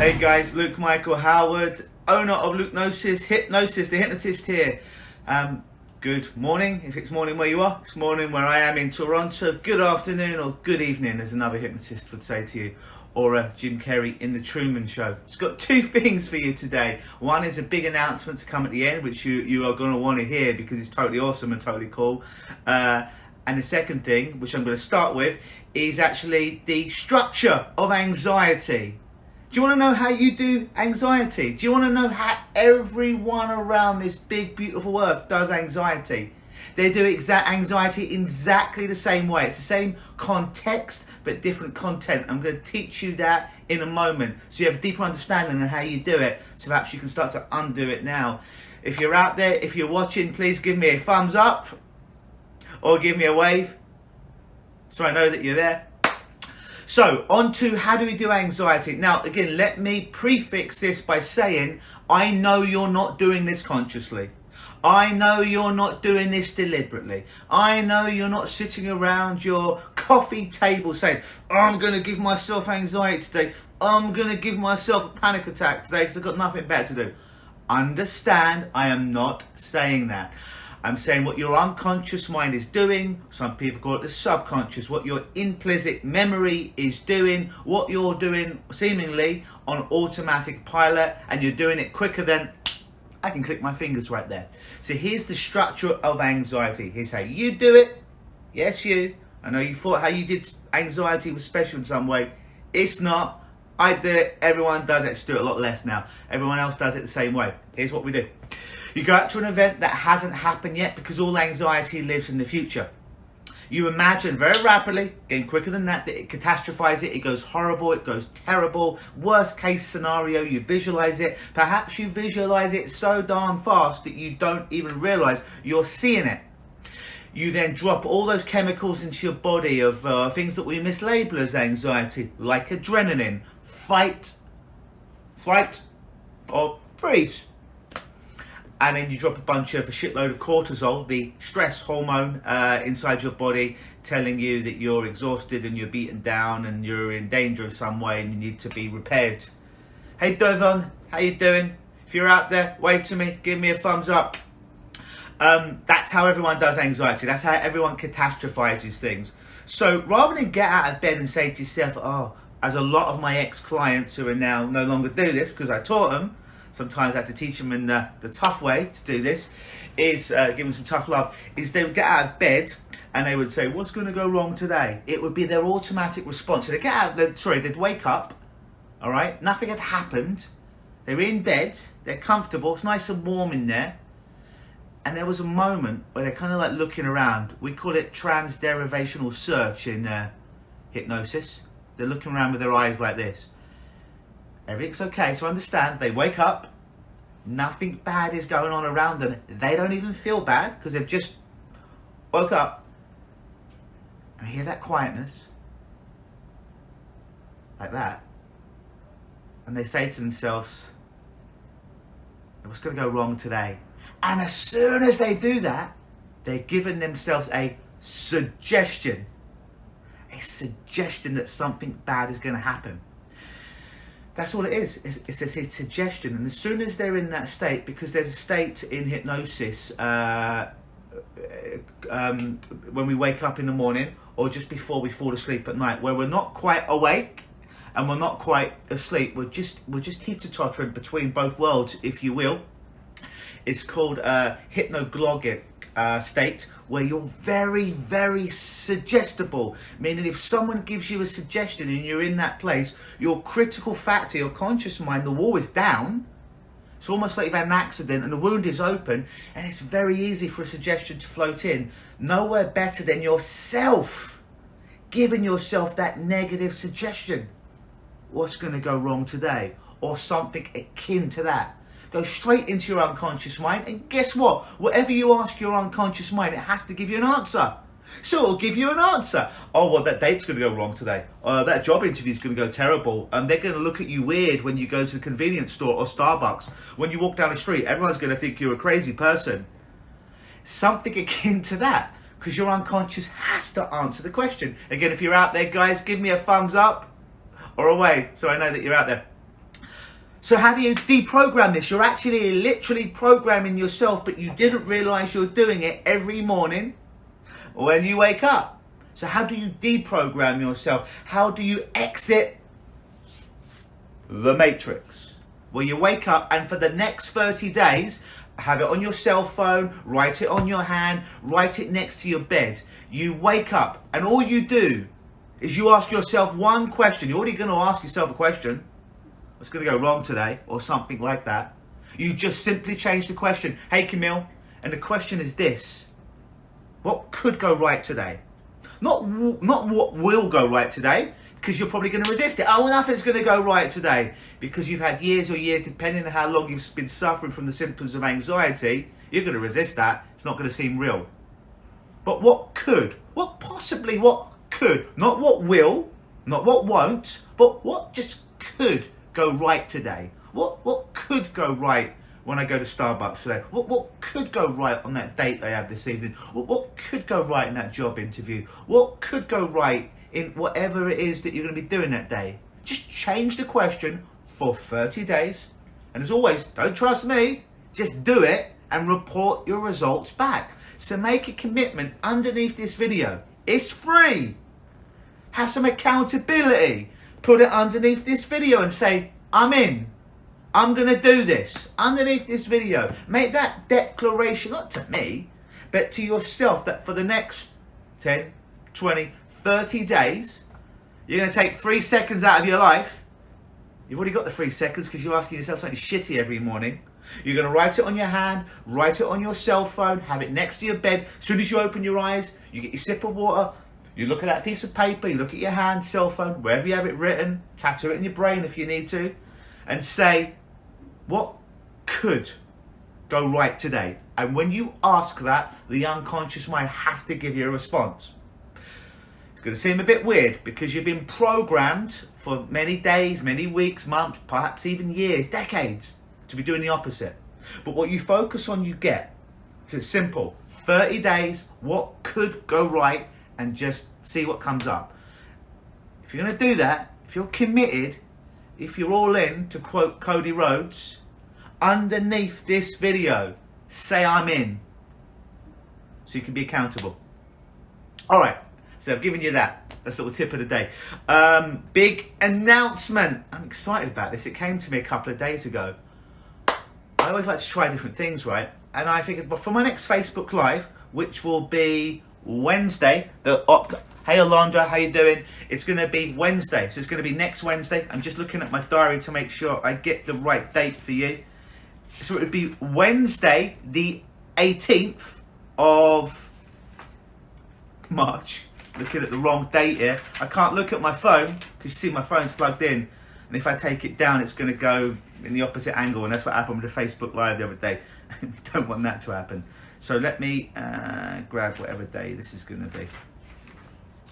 Hey guys, Luke Michael Howard, owner of Hypnosis, the hypnotist here. Good morning, if it's morning where you are. It's morning where I am in Toronto. Good afternoon or good evening, as another hypnotist would say to you. Or Jim Carrey in The Truman Show. It's got two things for you today. One is a big announcement to come at the end, which you are going to want to hear because it's totally awesome and totally cool. And the second thing, which I'm going to start with, is actually the structure of anxiety. Do you want to know how you do anxiety? Do you want to know how everyone around this big, beautiful earth does anxiety? They do anxiety exactly the same way. It's the same context, but different content. I'm going to teach you that in a moment, so you have a deeper understanding of how you do it, so perhaps you can start to undo it now. If you're out there, if you're watching, please give me a thumbs up, or give me a wave, so I know that you're there. So, on to how do we do anxiety. Now, again, let me prefix this by saying, I know you're not doing this consciously. I know you're not doing this deliberately. I know you're not sitting around your coffee table saying, I'm going to give myself anxiety today. I'm going to give myself a panic attack today because I've got nothing better to do. Understand, I am not saying that. I'm saying what your unconscious mind is doing. Some people call it the subconscious. What your implicit memory is doing. What you're doing seemingly on automatic pilot, and you're doing it quicker than I can click my fingers right there. So here's the structure of anxiety. Here's how you do it. Yes, you. I know you thought how you did anxiety was special in some way. It's not. I do it. Everyone does it. Just do it a lot less now. Everyone else does it the same way. Here's what we do. You go out to an event that hasn't happened yet because all anxiety lives in the future. You imagine very rapidly, getting quicker than that it catastrophizes it, it goes horrible, it goes terrible, worst case scenario, you visualize it. Perhaps you visualize it so darn fast that you don't even realize you're seeing it. You then drop all those chemicals into your body of things that we mislabel as anxiety, like adrenaline, fight, flight, or freeze. And then you drop a shitload of cortisol, the stress hormone inside your body, telling you that you're exhausted and you're beaten down and you're in danger of some way and you need to be repaired. Hey Devon, how you doing? If you're out there, wave to me, give me a thumbs up. That's how everyone does anxiety. That's how everyone catastrophizes things. So rather than get out of bed and say to yourself, oh, as a lot of my ex-clients who are now no longer do this because I taught them, sometimes I have to teach them in the tough way to do this, is give them some tough love, is they would get out of bed and they would say, what's going to go wrong today? It would be their automatic response. So they'd wake up, all right, nothing had happened, they're in bed, they're comfortable, it's nice and warm in there, and there was a moment where they're kind of like looking around. We call it transderivational search in hypnosis. They're looking around with their eyes like this. Everything's okay, so understand, they wake up, nothing bad is going on around them. They don't even feel bad because they've just woke up. And hear that quietness, like that. And they say to themselves, what's going to go wrong today? And as soon as they do that, they're giving themselves a suggestion. A suggestion that something bad is going to happen. That's all it is. It's a suggestion. And as soon as they're in that state, because there's a state in hypnosis when we wake up in the morning or just before we fall asleep at night, where we're not quite awake and we're not quite asleep. We're just teeter-tottering between both worlds, if you will. It's called hypnagogic state, where you're very, very suggestible. Meaning if someone gives you a suggestion and you're in that place, your critical factor, your conscious mind, the wall is down. It's almost like you've had an accident and the wound is open, and it's very easy for a suggestion to float in. Nowhere better than yourself giving yourself that negative suggestion. What's going to go wrong today? Or something akin to that. Go straight into your unconscious mind, and guess what? Whatever you ask your unconscious mind, it has to give you an answer. So it'll give you an answer. Oh, well, that date's going to go wrong today. That job interview's going to go terrible. And they're going to look at you weird when you go to the convenience store or Starbucks. When you walk down the street, everyone's going to think you're a crazy person. Something akin to that, because your unconscious has to answer the question. Again, if you're out there, guys, give me a thumbs up or a wave so I know that you're out there. So how do you deprogram this? You're actually literally programming yourself, but you didn't realize you're doing it every morning when you wake up. So how do you deprogram yourself? How do you exit the matrix? Well, you wake up, and for the next 30 days, have it on your cell phone, write it on your hand, write it next to your bed. You wake up, and all you do is you ask yourself one question. You're already going to ask yourself a question. What's going to go wrong today? Or something like that. You just simply change the question. Hey, Camille. And the question is this. What could go right today? Not what will go right today, because you're probably going to resist it. Oh, nothing's going to go right today. Because you've had years or years, depending on how long you've been suffering from the symptoms of anxiety, you're going to resist that. It's not going to seem real. But what could? What could? Not what will, not what won't, but what just could go right today? What could go right when I go to Starbucks today? What could go right on that date I have this evening? What could go right in that job interview? What could go right in whatever it is that you're going to be doing that day? Just change the question for 30 days. And as always, don't trust me. Just do it and report your results back. So make a commitment underneath this video. It's free. Have some accountability. Put it underneath this video and say, I'm in. I'm going to do this. Underneath this video. Make that declaration, not to me, but to yourself, that for the next 10, 20, 30 days, you're going to take 3 seconds out of your life. You've already got the 3 seconds because you're asking yourself something shitty every morning. You're going to write it on your hand, write it on your cell phone, have it next to your bed. As soon as you open your eyes, you get your sip of water, you look at that piece of paper, you look at your hand, cell phone, wherever you have it written, tattoo it in your brain if you need to, and say, what could go right today? And when you ask that, the unconscious mind has to give you a response. It's going to seem a bit weird because you've been programmed for many days, many weeks, months, perhaps even years, decades, to be doing the opposite. But what you focus on, you get. So it's simple. 30 days, what could go right, and just see what comes up. If you're going to do that, if you're committed, if you're all in, to quote Cody Rhodes, underneath this video, say I'm in. So you can be accountable. All right, so I've given you that. That's a little tip of the day. Big announcement. I'm excited about this. It came to me a couple of days ago. I always like to try different things, right? And I figured, for my next Facebook Live, which will be Wednesday, hey Alondra, how you doing? It's going to be Wednesday, so it's going to be next Wednesday. I'm just looking at my diary to make sure I get the right date for you. So it would be Wednesday, the 18th of March. Looking at the wrong date here. I can't look at my phone because you see my phone's plugged in, and if I take it down, it's going to go in the opposite angle, and that's what happened with the Facebook Live the other day. We don't want that to happen. So let me grab whatever day this is going to be.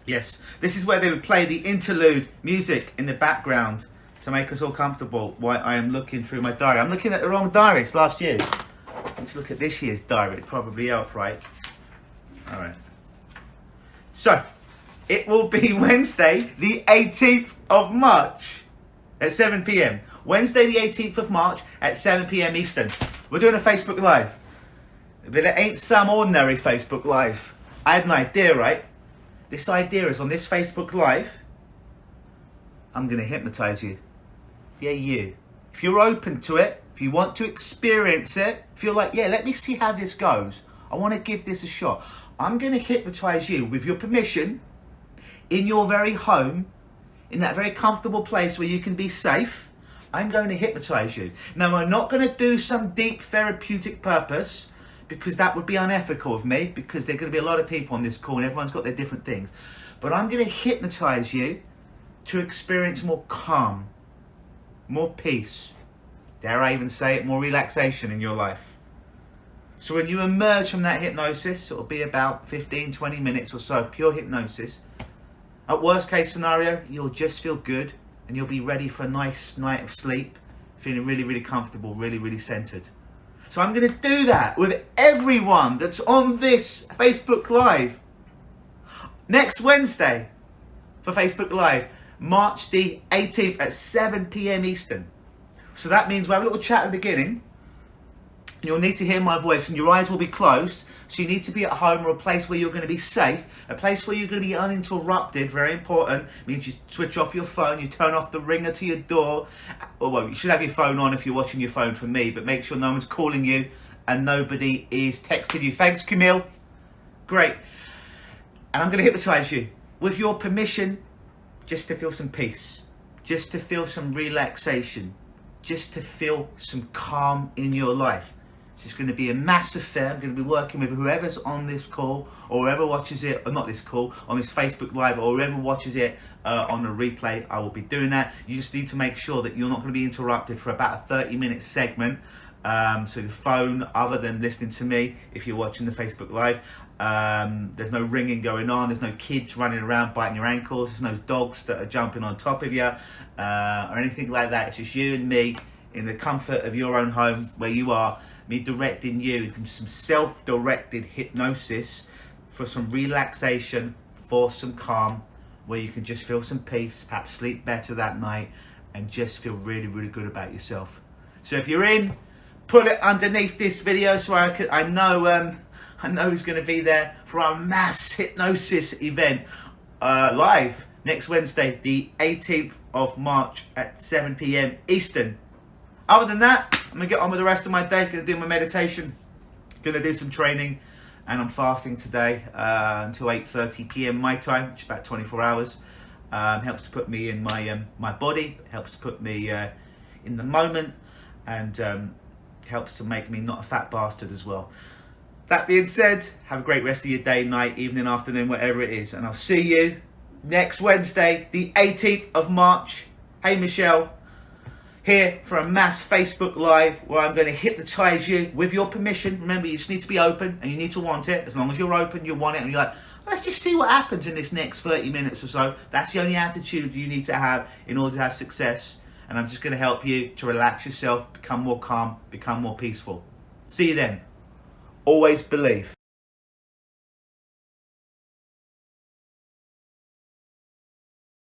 Yes, this is where they would play the interlude music in the background to make us all comfortable while I am looking through my diary. I'm looking at the wrong diary. It's last year's. Let's look at this year's diary. It probably helped, right? All right. So, it will be Wednesday, the 18th of March at 7 p.m. Wednesday, the 18th of March at 7 p.m. Eastern. We're doing a Facebook Live. But it ain't some ordinary Facebook Live. I had an idea, right? This idea is on this Facebook Live, I'm going to hypnotize you. Yeah, you. If you're open to it, if you want to experience it, if you're like, yeah, let me see how this goes. I want to give this a shot. I'm going to hypnotize you with your permission in your very home, in that very comfortable place where you can be safe. I'm going to hypnotize you. Now, I'm not going to do some deep therapeutic purpose, because that would be unethical of me, because there are going to be a lot of people on this call and everyone's got their different things. But I'm going to hypnotize you to experience more calm, more peace, dare I even say it, more relaxation in your life. So when you emerge from that hypnosis, it'll be about 15, 20 minutes or so of pure hypnosis. At worst case scenario, you'll just feel good and you'll be ready for a nice night of sleep, feeling really, really comfortable, really, really centered. So I'm going to do that with everyone that's on this Facebook Live next Wednesday for Facebook Live, March the 18th at 7 p.m. Eastern. So that means we'll have a little chat at the beginning. You'll need to hear my voice and your eyes will be closed. So you need to be at home or a place where you're going to be safe, a place where you're going to be uninterrupted. Very important. It means you switch off your phone, you turn off the ringer to your door. Well, you should have your phone on if you're watching your phone from me, but make sure no one's calling you and nobody is texting you. Thanks, Camille. Great. And I'm going to hypnotise you with your permission, just to feel some peace, just to feel some relaxation, just to feel some calm in your life. It's just going to be a mass affair. I'm going to be working with whoever's on this call or whoever watches it, or not this call, on this Facebook Live, or whoever watches it on the replay. I will be doing that. You just need to make sure that you're not going to be interrupted for about a 30-minute segment. So the phone, other than listening to me, if you're watching the Facebook Live, there's no ringing going on, there's no kids running around biting your ankles, there's no dogs that are jumping on top of you, or anything like that. It's just you and me in the comfort of your own home where you are, me directing you into some self-directed hypnosis for some relaxation, for some calm, where you can just feel some peace, perhaps sleep better that night, and just feel really, really good about yourself. So if you're in, put it underneath this video so I know who's going to be there for our mass hypnosis event live next Wednesday, the 18th of March at 7 p.m. Eastern. Other than that, I'm going to get on with the rest of my day. Going to do my meditation, going to do some training, and I'm fasting today until 8:30 p.m. my time, which is about 24 hours. Helps to put me in my body, helps to put me in the moment, and helps to make me not a fat bastard as well. That being said, have a great rest of your day, night, evening, afternoon, whatever it is. And I'll see you next Wednesday, the 18th of March. Hey, Michelle. Here for a mass Facebook Live where I'm going to hypnotise you with your permission. Remember, you just need to be open and you need to want it. As long as you're open, you want it, and you're like, let's just see what happens in this next 30 minutes or so. That's the only attitude you need to have in order to have success. And I'm just going to help you to relax yourself, become more calm, become more peaceful. See you then. Always believe.